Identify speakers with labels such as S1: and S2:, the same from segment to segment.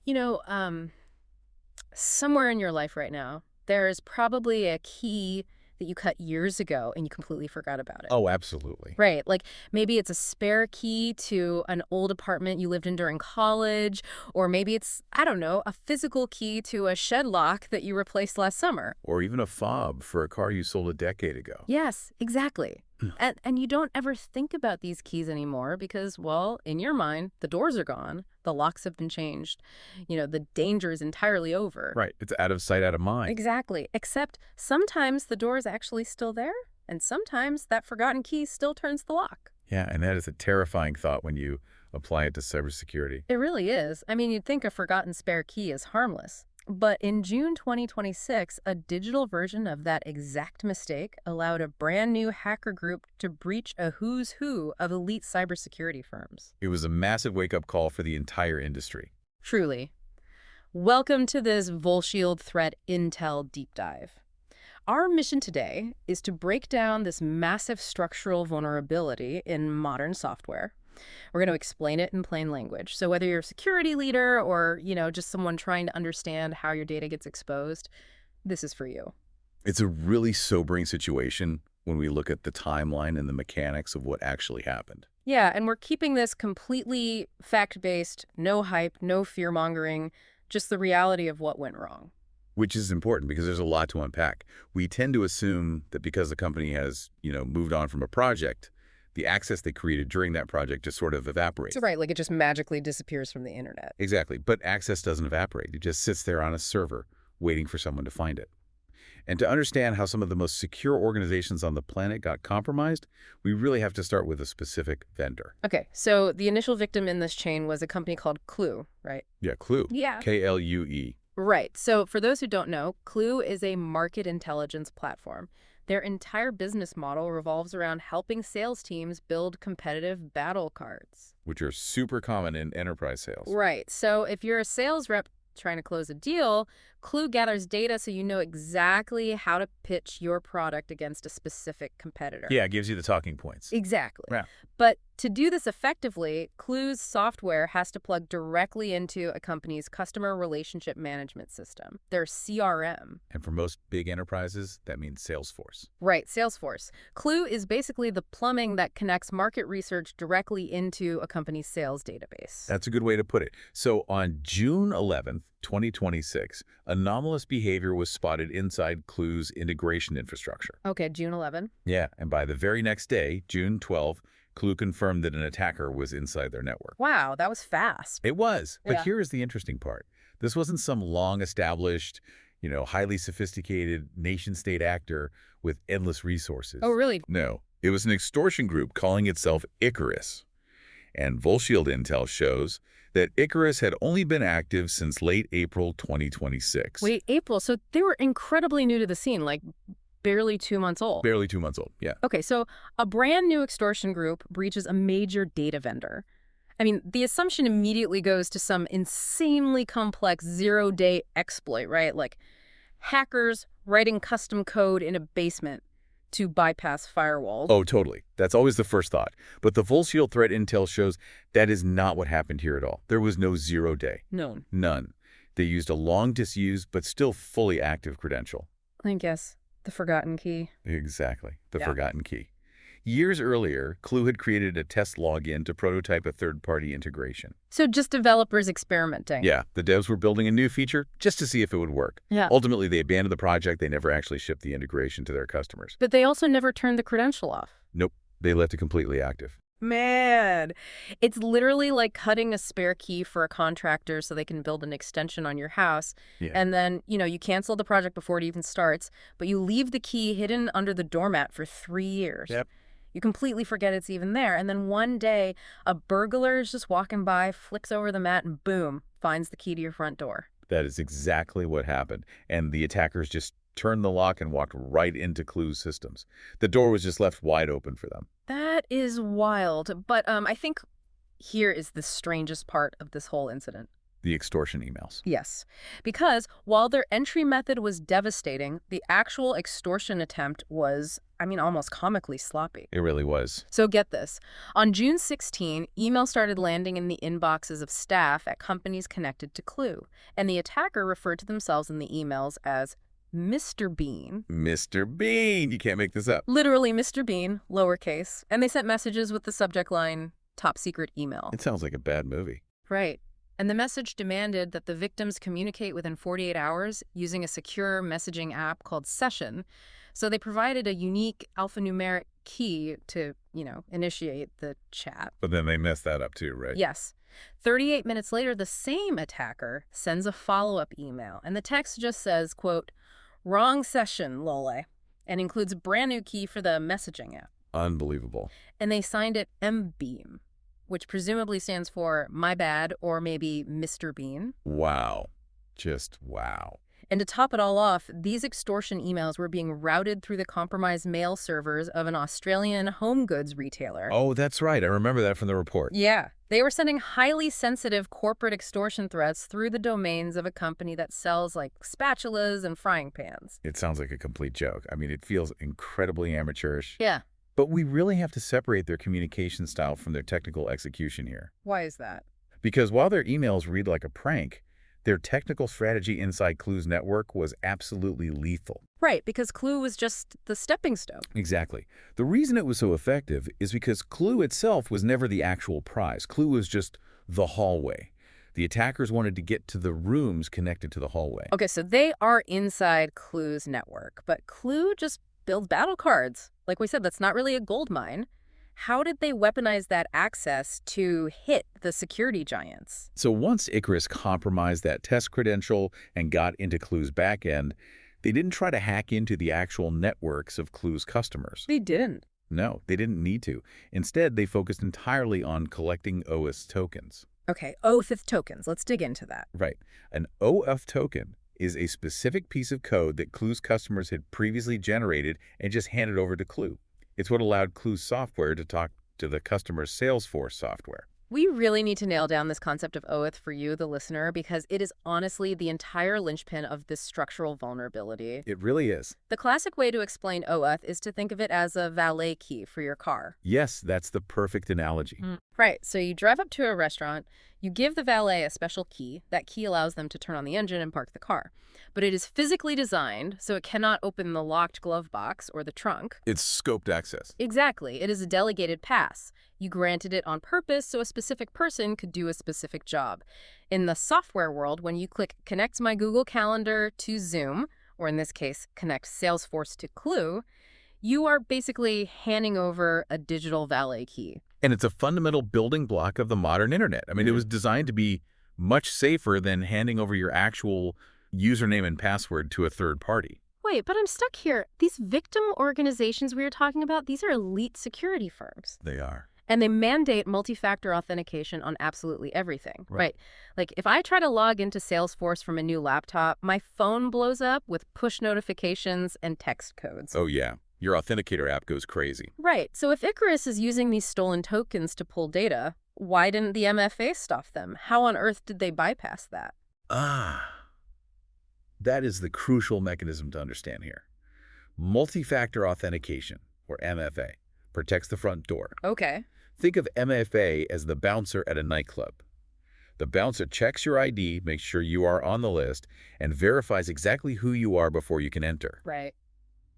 S1: You know, somewhere in your life right now, there is probably a key that you cut years ago and you completely forgot about it.
S2: Oh, absolutely.
S1: Right. Like maybe it's a spare key to an old apartment you lived in during college, or maybe it's, I don't know, a physical key to a shed lock that you replaced last summer.
S2: Or even a fob for a car you sold a decade ago.
S1: Yes, exactly. And you don't ever think about these keys anymore because, well, in your mind, the doors are gone, the locks have been changed, the danger is entirely over.
S2: Right. It's out of sight, out of mind.
S1: Exactly. Except sometimes the door is actually still there, and sometimes that forgotten key still turns the lock.
S2: Yeah, and that is a terrifying thought when you apply it to cybersecurity.
S1: It really is. I mean, you'd think a forgotten spare key is harmless. But in June 2026, a digital version of that exact mistake allowed a brand new hacker group to breach a who's who of elite cybersecurity firms.
S2: It was a massive wake-up call for the entire industry.
S1: Truly. Welcome to this VolShield threat intel deep dive. Our mission today is to break down this massive structural vulnerability in modern software. We're going to explain it in plain language. So whether you're a security leader or, just someone trying to understand how your data gets exposed, this is for you.
S2: It's a really sobering situation when we look at the timeline and the mechanics of what actually happened.
S1: Yeah, and we're keeping this completely fact-based, no hype, no fear-mongering, just the reality of what went wrong.
S2: Which is important because there's a lot to unpack. We tend to assume that because the company has, moved on from a project, the access they created during that project just sort of evaporates.
S1: So right, like it just magically disappears from the internet.
S2: Exactly. But access doesn't evaporate. It just sits there on a server waiting for someone to find it. And to understand how some of the most secure organizations on the planet got compromised, we really have to start with a specific vendor.
S1: Okay, so the initial victim in this chain was a company called Klue, right?
S2: Yeah, Klue.
S1: Yeah.
S2: Klue.
S1: Right. So for those who don't know, Klue is a market intelligence platform. Their entire business model revolves around helping sales teams build competitive battle cards.
S2: Which are super common in enterprise sales.
S1: Right. So if you're a sales rep trying to close a deal, Klue gathers data so you know exactly how to pitch your product against a specific competitor.
S2: Yeah, it gives you the talking points.
S1: Exactly.
S2: Yeah.
S1: But to do this effectively, Klue's software has to plug directly into a company's customer relationship management system, their CRM.
S2: And for most big enterprises, that means Salesforce.
S1: Right, Salesforce. Klue is basically the plumbing that connects market research directly into a company's sales database.
S2: That's a good way to put it. So on June 11th, 2026, anomalous behavior was spotted inside Klue's integration infrastructure.
S1: Okay, June 11.
S2: Yeah, and by the very next day, June 12, Klue confirmed that an attacker was inside their network.
S1: Wow, that was fast.
S2: It was, but
S1: Yeah.
S2: here is the interesting part. This wasn't some long-established, highly sophisticated nation-state actor with endless resources.
S1: Oh, really?
S2: No, it was an extortion group calling itself Icarus. And VolShield intel shows that Icarus had only been active since late April 2026.
S1: Wait, April. So they were incredibly new to the scene, like barely 2 months old.
S2: Barely 2 months old, yeah.
S1: Okay, so a brand new extortion group breaches a major data vendor. I mean, the assumption immediately goes to some insanely complex zero-day exploit, right? Like hackers writing custom code in a basement to bypass firewalls.
S2: Oh, totally. That's always the first thought. But the VolShield threat intel shows that is not what happened here at all. There was no 0 day.
S1: No.
S2: None. They used a long-disused but still fully active credential.
S1: I guess the forgotten key.
S2: Exactly. The
S1: Yeah.
S2: forgotten key. Years earlier, Klue had created a test login to prototype a third-party integration.
S1: So just developers experimenting.
S2: Yeah, the devs were building a new feature just to see if it would work.
S1: Yeah.
S2: Ultimately, they abandoned the project. They never actually shipped the integration to their customers.
S1: But they also never turned the credential off.
S2: Nope, they left it completely active.
S1: Man, it's literally like cutting a spare key for a contractor so they can build an extension on your house.
S2: Yeah.
S1: And then, you cancel the project before it even starts, but you leave the key hidden under the doormat for 3 years.
S2: Yep.
S1: You completely forget it's even there. And then one day, a burglar is just walking by, flicks over the mat, and boom, finds the key to your front door.
S2: That is exactly what happened. And the attackers just turned the lock and walked right into Klue's systems. The door was just left wide open for them.
S1: That is wild. But I think here is the strangest part of this whole incident.
S2: The extortion emails.
S1: Yes, because while their entry method was devastating, the actual extortion attempt was, almost comically sloppy.
S2: It really was.
S1: So get this. On June 16, email started landing in the inboxes of staff at companies connected to Klue, and the attacker referred to themselves in the emails as Mr. Bean.
S2: Mr. Bean! You can't make this up.
S1: Literally Mr. Bean, lowercase, and they sent messages with the subject line, top secret email.
S2: It sounds like a bad movie.
S1: Right. And the message demanded that the victims communicate within 48 hours using a secure messaging app called Session. So they provided a unique alphanumeric key to, initiate the chat.
S2: But then they messed that up too, right?
S1: Yes. 38 minutes later, the same attacker sends a follow-up email, and the text just says, quote, "Wrong session, lol," and includes a brand new key for the messaging app.
S2: Unbelievable.
S1: And they signed it MBeam, which presumably stands for my bad or maybe Mr. Bean.
S2: Wow. Just wow.
S1: And to top it all off, these extortion emails were being routed through the compromised mail servers of an Australian home goods retailer.
S2: Oh, that's right. I remember that from the report.
S1: Yeah. They were sending highly sensitive corporate extortion threats through the domains of a company that sells, spatulas and frying pans.
S2: It sounds like a complete joke. It feels incredibly amateurish.
S1: Yeah.
S2: But we really have to separate their communication style from their technical execution here.
S1: Why is that?
S2: Because while their emails read like a prank, their technical strategy inside Klue's network was absolutely lethal.
S1: Right, because Klue was just the stepping stone.
S2: Exactly. The reason it was so effective is because Klue itself was never the actual prize. Klue was just the hallway. The attackers wanted to get to the rooms connected to the hallway.
S1: Okay, so they are inside Klue's network, but Klue just builds battle cards. Like we said, that's not really a gold mine. How did they weaponize that access to hit the security giants?
S2: So once Icarus compromised that test credential and got into Klue's backend, they didn't try to hack into the actual networks of Klue's customers.
S1: They didn't.
S2: No, they didn't need to. Instead, they focused entirely on collecting OAuth tokens.
S1: Okay, OAuth tokens. Let's dig into that.
S2: Right. An OAuth token is a specific piece of code that Klue's customers had previously generated and just handed over to Klue. It's what allowed Klue's software to talk to the customer's Salesforce software.
S1: We really need to nail down this concept of OAuth for you, the listener, because it is honestly the entire linchpin of this structural vulnerability.
S2: It really is.
S1: The classic way to explain OAuth is to think of it as a valet key for your car.
S2: Yes, that's the perfect analogy.
S1: Right, so you drive up to a restaurant, you give the valet a special key. That key allows them to turn on the engine and park the car. But it is physically designed so it cannot open the locked glove box or the trunk.
S2: It's scoped access.
S1: Exactly. It is a delegated pass. You granted it on purpose so a specific person could do a specific job. In the software world, when you click Connect My Google Calendar to Zoom, or in this case, Connect Salesforce to Klue, you are basically handing over a digital valet key.
S2: And it's a fundamental building block of the modern internet. It was designed to be much safer than handing over your actual username and password to a third party.
S1: Wait, but I'm stuck here. These victim organizations we were talking about, these are elite security firms.
S2: They are.
S1: And they mandate multi-factor authentication on absolutely everything, right? Like if I try to log into Salesforce from a new laptop, my phone blows up with push notifications and text codes.
S2: Oh, yeah. Your authenticator app goes crazy.
S1: Right. So if Icarus is using these stolen tokens to pull data, why didn't the MFA stop them? How on earth did they bypass that?
S2: That is the crucial mechanism to understand here. Multi-factor authentication, or MFA, protects the front door.
S1: Okay.
S2: Think of MFA as the bouncer at a nightclub. The bouncer checks your ID, makes sure you are on the list, and verifies exactly who you are before you can enter.
S1: Right.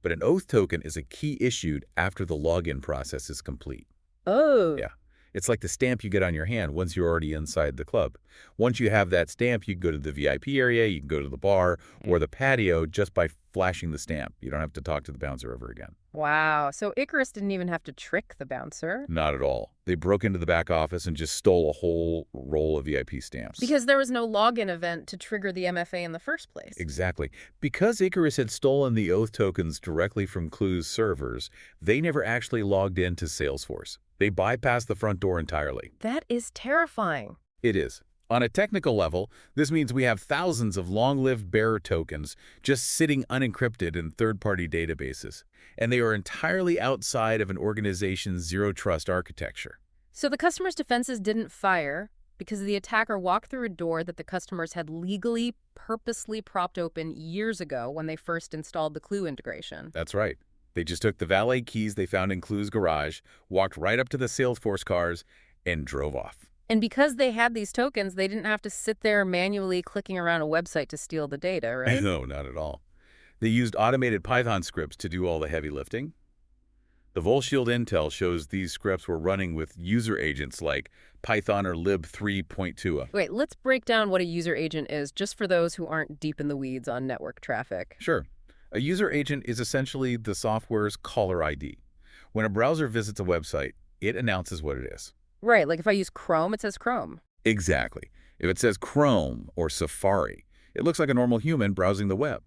S2: But an OAuth token is a key issued after the login process is complete.
S1: Oh.
S2: Yeah. It's like the stamp you get on your hand once you're already inside the club. Once you have that stamp, you can go to the VIP area, you can go to the bar or the patio just by flashing the stamp. You don't have to talk to the bouncer ever again.
S1: Wow. So Icarus didn't even have to trick the bouncer?
S2: Not at all. They broke into the back office and just stole a whole roll of VIP stamps.
S1: Because there was no login event to trigger the MFA in the first place.
S2: Exactly. Because Icarus had stolen the OAuth tokens directly from Klue's servers, they never actually logged into Salesforce. They bypassed the front door entirely.
S1: That is terrifying.
S2: It is. On a technical level, this means we have thousands of long-lived bearer tokens just sitting unencrypted in third-party databases, and they are entirely outside of an organization's zero-trust architecture.
S1: So the customer's defenses didn't fire, because the attacker walked through a door that the customers had legally, purposely propped open years ago when they first installed the Klue integration.
S2: That's right. They just took the valet keys they found in Klue's garage, walked right up to the Salesforce cars, and drove off.
S1: And because they had these tokens, they didn't have to sit there manually clicking around a website to steal the data, right?
S2: No, not at all. They used automated Python scripts to do all the heavy lifting. The VolShield intel shows these scripts were running with user agents like Python or lib 3.2.
S1: Wait, let's break down what a user agent is, just for those who aren't deep in the weeds on network traffic.
S2: Sure. A user agent is essentially the software's caller ID. When a browser visits a website, it announces what it is.
S1: Right, like if I use Chrome, it says Chrome.
S2: Exactly. If it says Chrome or Safari, it looks like a normal human browsing the web.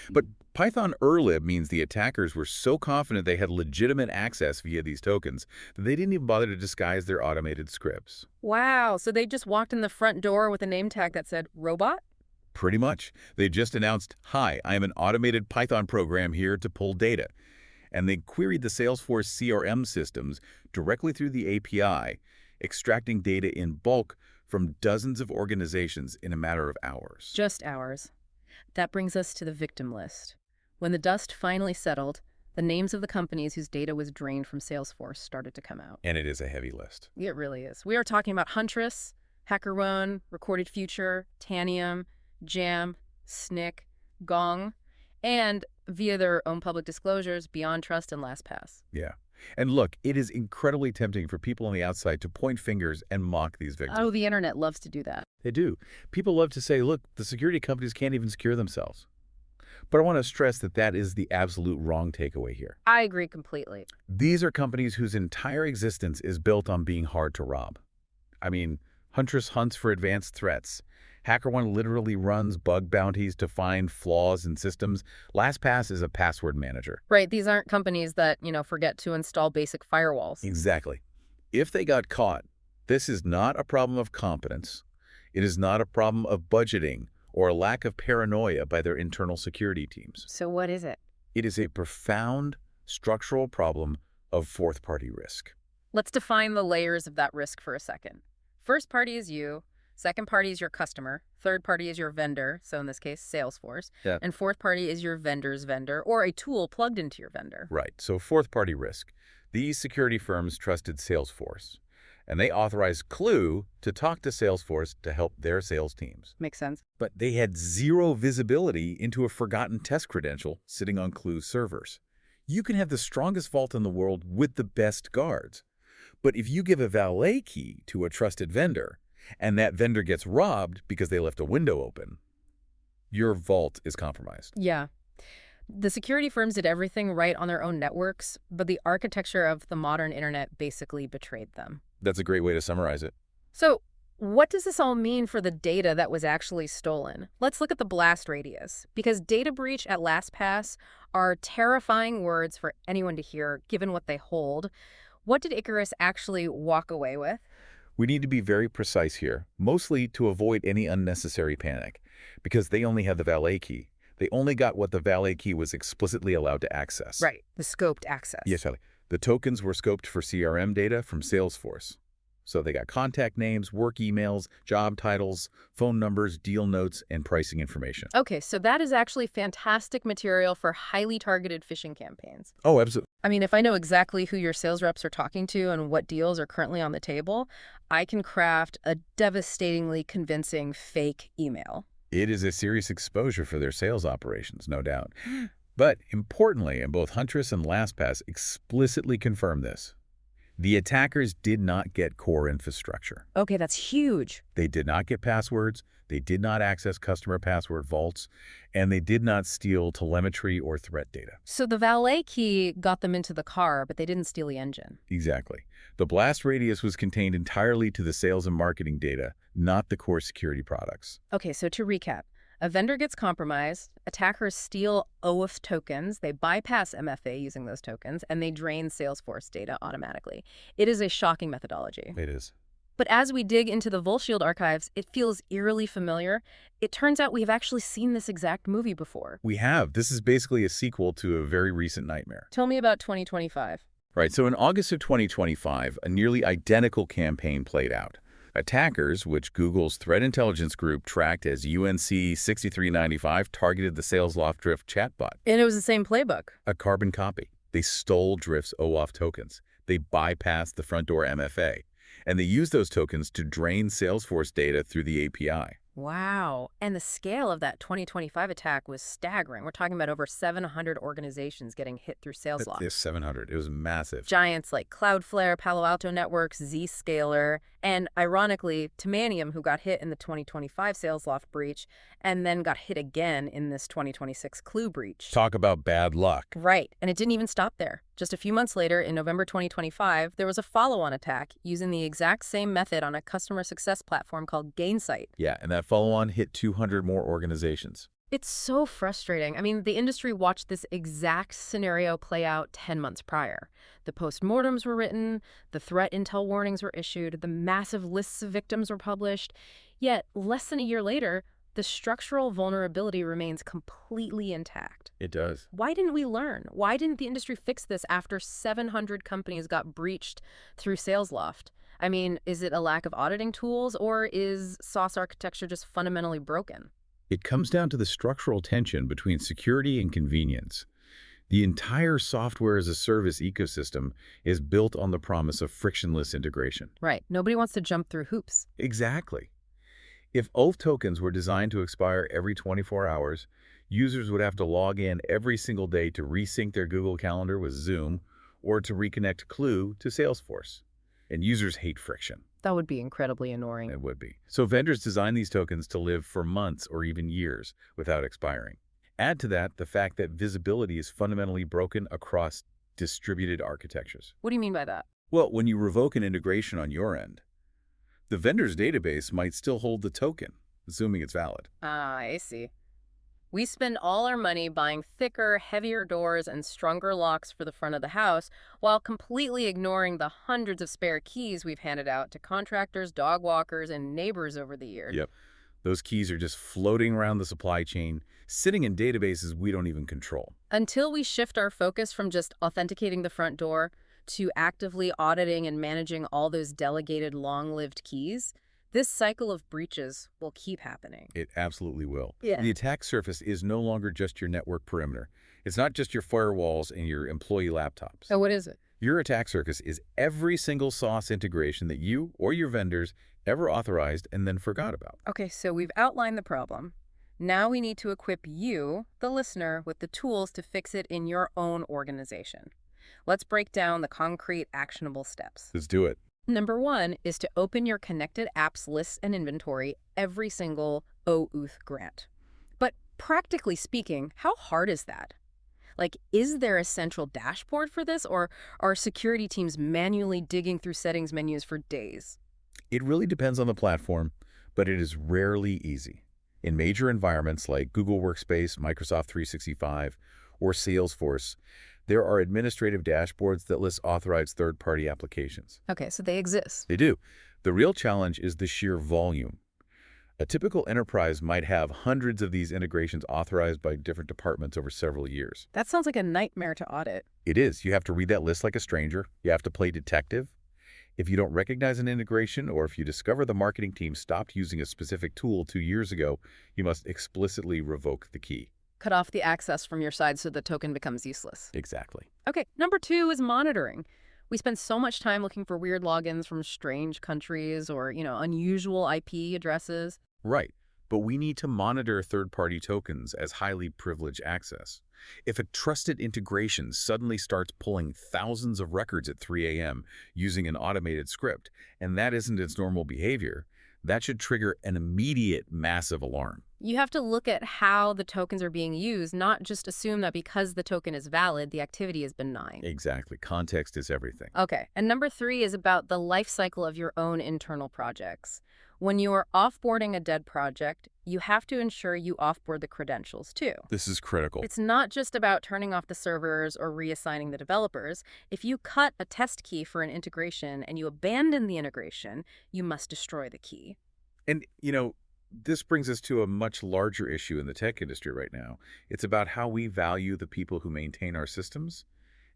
S2: But Python urlib means the attackers were so confident they had legitimate access via these tokens that they didn't even bother to disguise their automated scripts.
S1: Wow, so they just walked in the front door with a name tag that said robot?
S2: Pretty much. They just announced, "Hi, I am an automated Python program here to pull data." And they queried the Salesforce CRM systems directly through the API, extracting data in bulk from dozens of organizations in a matter of hours.
S1: Just hours. That brings us to the victim list. When the dust finally settled, the names of the companies whose data was drained from Salesforce started to come out.
S2: And it is a heavy list.
S1: It really is. We are talking about Huntress, HackerOne, Recorded Future, Tanium, Jamf, Snyk, Gong, and via their own public disclosures, BeyondTrust and LastPass.
S2: Yeah. And look, it is incredibly tempting for people on the outside to point fingers and mock these victims.
S1: Oh, the internet loves to do that.
S2: They do. People love to say, look, the security companies can't even secure themselves. But I want to stress that that is the absolute wrong takeaway here.
S1: I agree completely.
S2: These are companies whose entire existence is built on being hard to rob. I mean, Huntress hunts for advanced threats. HackerOne literally runs bug bounties to find flaws in systems. LastPass is a password manager.
S1: Right, these aren't companies that, forget to install basic firewalls.
S2: Exactly. If they got caught, this is not a problem of competence. It is not a problem of budgeting or a lack of paranoia by their internal security teams.
S1: So what is it?
S2: It is a profound structural problem of fourth-party risk.
S1: Let's define the layers of that risk for a second. First party is you. Second party is your customer. Third party is your vendor, so in this case, Salesforce.
S2: Yeah.
S1: And fourth party is your vendor's vendor or a tool plugged into your vendor.
S2: Right, so fourth-party risk. These security firms trusted Salesforce, and they authorized Klue to talk to Salesforce to help their sales teams.
S1: Makes sense.
S2: But they had zero visibility into a forgotten test credential sitting on Klue's servers. You can have the strongest vault in the world with the best guards. But if you give a valet key to a trusted vendor, and that vendor gets robbed because they left a window open, your vault is compromised.
S1: Yeah. The security firms did everything right on their own networks, but the architecture of the modern internet basically betrayed them.
S2: That's a great way to summarize it.
S1: So what does this all mean for the data that was actually stolen? Let's look at the blast radius, because data breach at LastPass are terrifying words for anyone to hear, given what they hold. What did Icarus actually walk away with?
S2: We need to be very precise here, mostly to avoid any unnecessary panic, because they only had the valet key. They only got what the valet key was explicitly allowed to access.
S1: Right, the scoped access.
S2: Yes, Sally. The tokens were scoped for CRM data from Salesforce. So they got contact names, work emails, job titles, phone numbers, deal notes, and pricing information.
S1: Okay, so that is actually fantastic material for highly targeted phishing campaigns.
S2: Oh, absolutely.
S1: I mean, if I know exactly who your sales reps are talking to and what deals are currently on the table, I can craft a devastatingly convincing fake email.
S2: It is a serious exposure for their sales operations, no doubt. But importantly, and both Huntress and LastPass explicitly confirm this, the attackers did not get core infrastructure.
S1: Okay, that's huge.
S2: They did not get passwords, they did not access customer password vaults, and they did not steal telemetry or threat data.
S1: So the valet key got them into the car, but they didn't steal the engine.
S2: Exactly. The blast radius was contained entirely to the sales and marketing data, not the core security products.
S1: Okay, so to recap, a vendor gets compromised, attackers steal OAuth tokens, they bypass MFA using those tokens, and they drain Salesforce data automatically. It is a shocking methodology.
S2: It is.
S1: But as we dig into the VolShield archives, it feels eerily familiar. It turns out we've actually seen this exact movie before.
S2: We have. This is basically a sequel to a very recent nightmare.
S1: Tell me about 2025.
S2: Right, so in August of 2025, a nearly identical campaign played out. Attackers, which Google's threat intelligence group tracked as UNC 6395, targeted the Salesloft Drift chatbot,
S1: And it was the same playbook.
S2: a carbon copy. They stole Drift's OAuth tokens. They bypassed the front door MFA, and they used those tokens to drain Salesforce data through the API.
S1: Wow. And the scale of that 2025 attack was staggering. We're talking about over 700 organizations getting hit through Salesloft.
S2: There's 700. It was massive.
S1: Giants like Cloudflare, Palo Alto Networks, Zscaler, and ironically, Tanium, who got hit in the 2025 Salesloft breach and then got hit again in this 2026 Klue breach.
S2: Talk about bad luck.
S1: Right. And it didn't even stop there. Just a few months later, in November 2025, there was a follow-on attack using the exact same method on a customer success platform called Gainsight.
S2: Yeah, and that follow-on hit 200 more organizations.
S1: It's so frustrating. I mean, the industry watched this exact scenario play out 10 months prior. The postmortems were written, the threat intel warnings were issued, the massive lists of victims were published. Yet, less than a year later, the structural vulnerability remains completely intact.
S2: It does.
S1: Why didn't we learn? Why didn't the industry fix this after 700 companies got breached through Salesloft? I mean, is it a lack of auditing tools, or is SaaS architecture just fundamentally broken?
S2: It comes down to the structural tension between security and convenience. The entire software-as-a-service ecosystem is built on the promise of frictionless integration.
S1: Right. Nobody wants to jump through hoops.
S2: Exactly. If OAuth tokens were designed to expire every 24 hours, users would have to log in every single day to resync their Google Calendar with Zoom or to reconnect Klue to Salesforce. And users hate friction.
S1: That would be incredibly annoying.
S2: It would be. So vendors design these tokens to live for months or even years without expiring. Add to that the fact that visibility is fundamentally broken across distributed architectures.
S1: What do you mean by that?
S2: Well, when you revoke an integration on your end, the vendor's database might still hold the token, assuming it's valid.
S1: Ah, I see. We spend all our money buying thicker, heavier doors and stronger locks for the front of the house while completely ignoring the hundreds of spare keys we've handed out to contractors, dog walkers, and neighbors over the years.
S2: Yep. Those keys are just floating around the supply chain, sitting in databases we don't even control.
S1: Until we shift our focus from just authenticating the front door to actively auditing and managing all those delegated long-lived keys, this cycle of breaches will keep happening.
S2: It absolutely will.
S1: Yeah.
S2: The attack surface is no longer just your network perimeter. It's not just your firewalls and your employee laptops.
S1: So what is it?
S2: Your attack surface is every single SaaS integration that you or your vendors ever authorized and then forgot about.
S1: Okay, so we've outlined the problem. Now we need to equip you, the listener, with the tools to fix it in your own organization. Let's break down the concrete, actionable steps.
S2: Let's do it.
S1: Number 1 is to open your connected apps lists and inventory every single OAuth grant. But practically speaking, how hard is that? Like, is there a central dashboard for this, or are security teams manually digging through settings menus for days?
S2: It really depends on the platform, but it is rarely easy. In major environments like Google Workspace, Microsoft 365, or Salesforce, there are administrative dashboards that list authorized third-party applications.
S1: Okay, so they exist.
S2: They do. The real challenge is the sheer volume. A typical enterprise might have hundreds of these integrations authorized by different departments over several years.
S1: That sounds like a nightmare to audit.
S2: It is. You have to read that list like a stranger. You have to play detective. If you don't recognize an integration, or if you discover the marketing team stopped using a specific tool 2 years ago, you must explicitly revoke the key.
S1: Cut off the access from your side so the token becomes useless.
S2: Exactly.
S1: Okay, number 2 is monitoring. We spend so much time looking for weird logins from strange countries or, unusual IP addresses.
S2: Right. But we need to monitor third-party tokens as highly privileged access. If a trusted integration suddenly starts pulling thousands of records at 3 a.m. using an automated script, and that isn't its normal behavior, that should trigger an immediate massive alarm.
S1: You have to look at how the tokens are being used, not just assume that because the token is valid, the activity is benign.
S2: Exactly. Context is everything.
S1: Okay, and number 3 is about the life cycle of your own internal projects. When you are offboarding a dead project, you have to ensure you offboard the credentials too.
S2: This is critical.
S1: It's not just about turning off the servers or reassigning the developers. If you cut a test key for an integration and you abandon the integration, you must destroy the key.
S2: And, this brings us to a much larger issue in the tech industry right now. It's about how we value the people who maintain our systems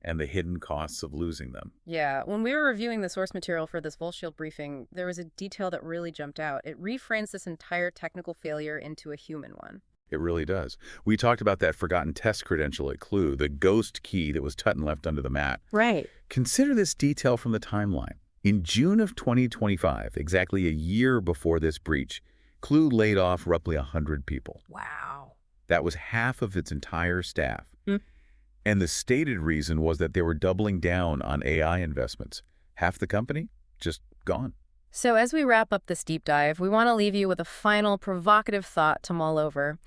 S2: and the hidden costs of losing them.
S1: Yeah, when we were reviewing the source material for this VolShield briefing, there was a detail that really jumped out. It reframes this entire technical failure into a human one.
S2: It really does. We talked about that forgotten test credential at Klue, the ghost key that was Tutton left under the mat.
S1: Right.
S2: Consider this detail from the timeline. In June of 2025, exactly a year before this breach, Klue laid off roughly 100 people.
S1: Wow.
S2: That was half of its entire staff.
S1: Hmm.
S2: And the stated reason was that they were doubling down on AI investments. Half the company, just gone.
S1: So as we wrap up this deep dive, we want to leave you with a final provocative thought to mull over.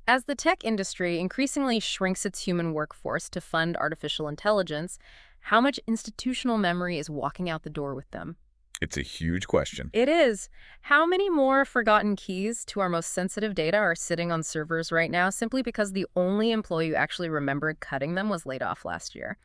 S1: As the tech industry increasingly shrinks its human workforce to fund artificial intelligence, how much institutional memory is walking out the door with them?
S2: It's a huge question.
S1: It is. How many more forgotten keys to our most sensitive data are sitting on servers right now simply because the only employee who actually remembered cutting them was laid off last year?